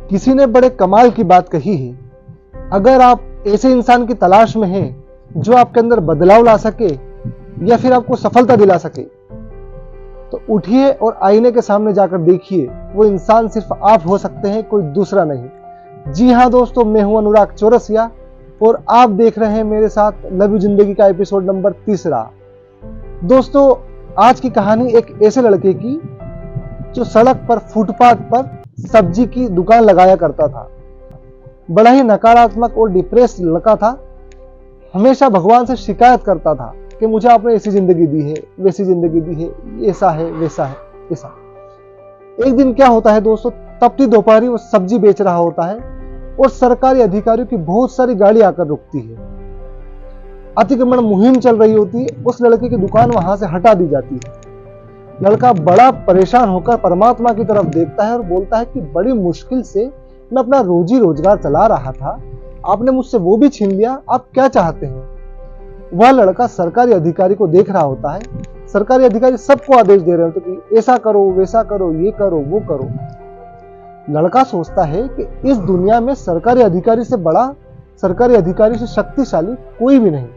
किसी ने बड़े कमाल की बात कही है, अगर आप ऐसे इंसान की तलाश में हैं जो आपके अंदर बदलाव ला सके या फिर आपको सफलता दिला सके, तो उठिए और आईने के सामने जाकर देखिए, वो इंसान सिर्फ आप हो सकते हैं, कोई दूसरा नहीं। जी हाँ दोस्तों, मैं हूं अनुराग चौरसिया और आप देख रहे हैं मेरे साथ लव यू जिंदगी का एपिसोड नंबर 3। दोस्तों, आज की कहानी एक ऐसे लड़के की जो सड़क पर फुटपाथ पर सब्जी की दुकान लगाया करता था। बड़ा ही नकारात्मक और डिप्रेस लड़का था। हमेशा भगवान से शिकायत करता था कि मुझे आपने ऐसी जिंदगी दी है, वैसी जिंदगी दी है, ऐसा है, वैसा है, ऐसा। एक दिन क्या होता है दोस्तों, तपती दोपहरी वो सब्जी बेच रहा होता है और सरकारी अधिकारियों की बहुत सारी गाड़ी आकर रुकती है। अतिक्रमण मुहिम चल रही होती है। उस लड़के की दुकान वहां से हटा दी जाती है। लड़का बड़ा परेशान होकर परमात्मा की तरफ देखता है और बोलता है कि बड़ी मुश्किल से मैं अपना रोजी रोजगार चला रहा था, आपने मुझसे वो भी छीन लिया, आप क्या चाहते हैं। वह लड़का सरकारी अधिकारी को देख रहा होता है। सरकारी अधिकारी सबको आदेश दे रहे होते कि ऐसा करो, वैसा करो, ये करो, वो करो। लड़का सोचता है कि इस दुनिया में सरकारी अधिकारी से बड़ा, सरकारी अधिकारी से शक्तिशाली कोई भी नहीं।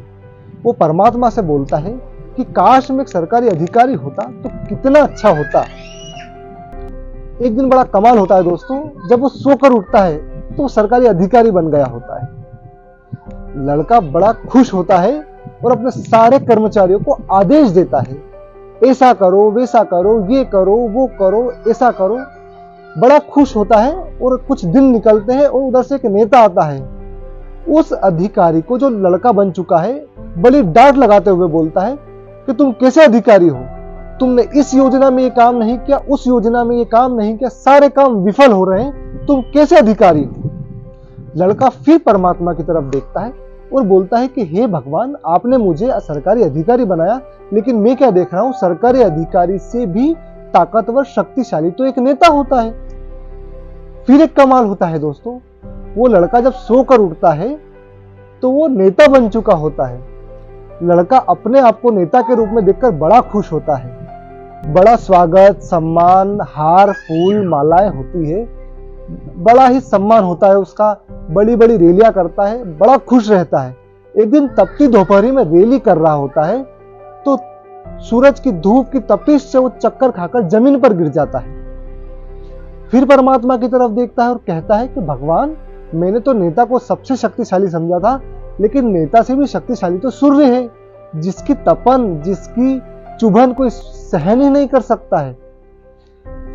वो परमात्मा से बोलता है कि काश मैं एक सरकारी अधिकारी होता तो कितना अच्छा होता। एक दिन बड़ा कमाल होता है दोस्तों, जब वो सोकर उठता है तो वो सरकारी अधिकारी बन गया होता है। लड़का बड़ा खुश होता है और अपने सारे कर्मचारियों को आदेश देता है, ऐसा करो, वैसा करो, ये करो, वो करो, ऐसा करो। बड़ा खुश होता है और कुछ दिन निकलते हैं और उधर से एक नेता आता है। उस अधिकारी को, जो लड़का बन चुका है, बड़ी डांट लगाते हुए बोलता है कि तुम कैसे अधिकारी हो, तुमने इस योजना में ये काम नहीं किया, उस योजना में ये काम नहीं किया, सारे काम विफल हो रहे हैं, तुम कैसे अधिकारी हो। लड़का फिर परमात्मा की तरफ देखता है और बोलता है कि हे भगवान, आपने मुझे सरकारी अधिकारी बनाया, लेकिन मैं क्या देख रहा हूं, सरकारी अधिकारी से भी ताकतवर, शक्तिशाली तो एक नेता होता है। फिर एक कमाल होता है दोस्तों, वो लड़का जब सोकर उठता है तो वो नेता बन चुका होता है। लड़का अपने आप को नेता के रूप में देखकर बड़ा खुश होता है। बड़ा स्वागत, सम्मान, हार, फूल, मालाएं होती है, बड़ा ही सम्मान होता है उसका। बड़ी बड़ी रैलियां करता है, बड़ा खुश रहता है। एक दिन तपती दोपहरी में रैली कर रहा होता है तो सूरज की धूप की तपिश से वो चक्कर खाकर जमीन पर गिर जाता है। फिर परमात्मा की तरफ देखता है और कहता है कि भगवान, मैंने तो नेता को सबसे शक्तिशाली समझा था, लेकिन नेता से भी शक्तिशाली तो सूर्य है, जिसकी तपन, जिसकी चुभन कोई सहन ही नहीं कर सकता है।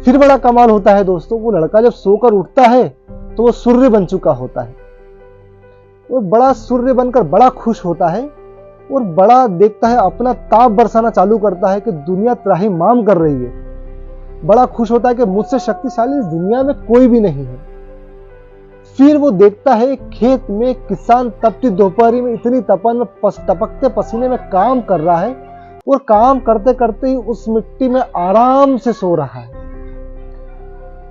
फिर बड़ा कमाल होता है दोस्तों, वो लड़का जब सोकर उठता है तो वो सूर्य बन चुका होता है। वो बड़ा सूर्य बनकर बड़ा खुश होता है और बड़ा देखता है, अपना ताप बरसाना चालू करता है कि दुनिया त्राहिमाम कर रही है। बड़ा खुश होता है कि मुझसे शक्तिशाली इस दुनिया में कोई भी नहीं है। फिर वो देखता है खेत में किसान तपती दोपहरी में इतनी तपन में टपकते पसीने में काम कर रहा है और काम करते करते ही उस मिट्टी में आराम से सो रहा है।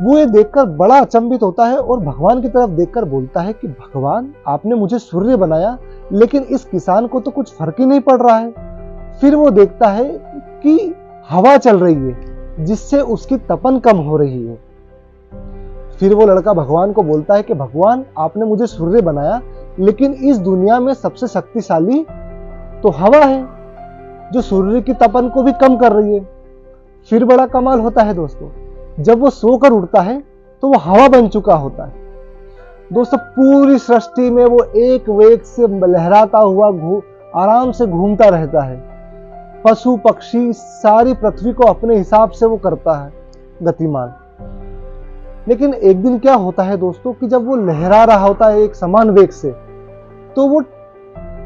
वो ये देखकर बड़ा अचंभित होता है और भगवान की तरफ देखकर बोलता है कि भगवान, आपने मुझे सूर्य बनाया, लेकिन इस किसान को तो कुछ फर्क ही नहीं पड़ रहा है। फिर वो देखता है कि हवा चल रही है, जिससे उसकी तपन कम हो रही है। फिर वो लड़का भगवान को बोलता है कि भगवान, आपने मुझे सूर्य बनाया, लेकिन इस दुनिया में सबसे शक्तिशाली तो हवा है, जो सूर्य की तपन को भी कम कर रही है। फिर बड़ा कमाल होता है दोस्तों, जब वो सोकर उठता है तो वो हवा बन चुका होता है। दोस्तों, पूरी सृष्टि में वो एक वेग से लहराता हुआ आराम से घूमता रहता है। पशु पक्षी सारी पृथ्वी को अपने हिसाब से वो करता है गतिमान। लेकिन एक दिन क्या होता है दोस्तों कि जब वो लहरा रहा होता है एक समान वेग से, तो वो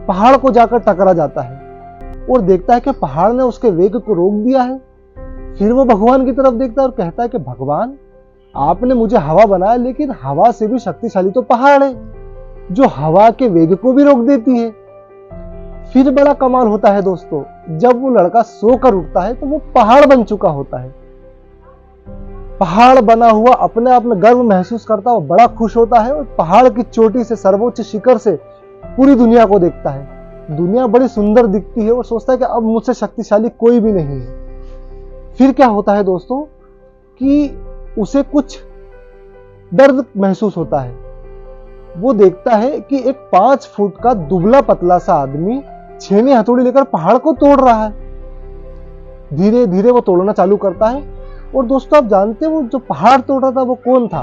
पहाड़ को जाकर टकरा जाता है और देखता है कि पहाड़ ने उसके वेग को रोक दिया है। फिर वो भगवान की तरफ देखता है और कहता है कि भगवान, आपने मुझे हवा बनाया, लेकिन हवा से भी शक्तिशाली तो पहाड़ है, जो हवा के वेग को भी रोक देती है। फिर बड़ा कमाल होता है दोस्तों, जब वो लड़का सोकर उठता है तो वो पहाड़ बन चुका होता है। पहाड़ बना हुआ अपने आप में गर्व महसूस करता है, बड़ा खुश होता है और पहाड़ की चोटी से, सर्वोच्च शिखर से पूरी दुनिया को देखता है। दुनिया बड़ी सुंदर दिखती है और सोचता है कि अब मुझसे शक्तिशाली कोई भी नहीं है। फिर क्या होता है दोस्तों कि उसे कुछ दर्द महसूस होता है। वो देखता है कि एक 5 फुट का दुबला पतला सा आदमी छेनी हथौड़ी लेकर पहाड़ को तोड़ रहा है। धीरे धीरे वो तोड़ना चालू करता है। और दोस्तों, आप जानते हैं वो जो पहाड़ तोड़ रहा था वो कौन था?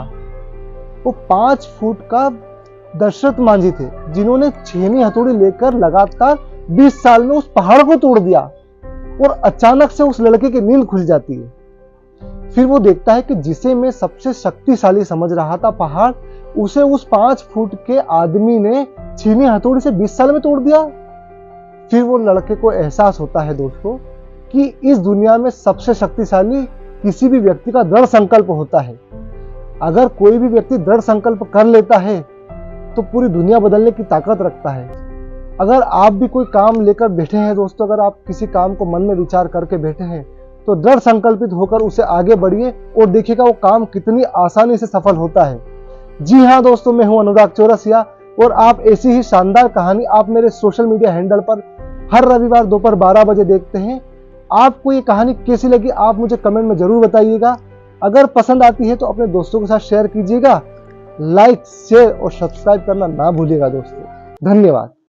वो 5 फुट का दशरथ मांझी थे, जिन्होंने छेनी हथौड़ी लेकर लगातार 20 साल में उस पहाड़ को तोड़ दिया। और अचानक से उस लड़के की नींद खुल जाती है। फिर वो देखता है कि जिसे मैं सबसे शक्तिशाली समझ रहा था पहाड़, उसे उस 5 फुट के आदमी ने छेनी हथौड़ी से 20 साल में तोड़ दिया। फिर वो लड़के को एहसास होता है दोस्तों कि इस दुनिया में सबसे शक्तिशाली किसी भी व्यक्ति का दृढ़ संकल्प होता है। अगर कोई भी व्यक्ति दृढ़ संकल्प कर लेता है तो पूरी दुनिया बदलने की ताकत रखता है। अगर आप भी कोई काम लेकर बैठे हैं दोस्तों, अगर आप किसी काम को मन में विचार करके बैठे हैं तो दृढ़ संकल्पित होकर उसे आगे बढ़िए और देखिएगा वो काम कितनी आसानी से सफल होता है। जी हाँ दोस्तों, मैं हूं अनुराग चौरसिया और आप ऐसी ही शानदार कहानी आप मेरे सोशल मीडिया हैंडल पर हर रविवार दोपहर 12 बजे देखते हैं। आपको ये कहानी कैसी लगी आप मुझे कमेंट में जरूर बताइएगा। अगर पसंद आती है तो अपने दोस्तों के साथ शेयर कीजिएगा। लाइक, शेयर और सब्सक्राइब करना ना भूलिएगा दोस्तों। धन्यवाद।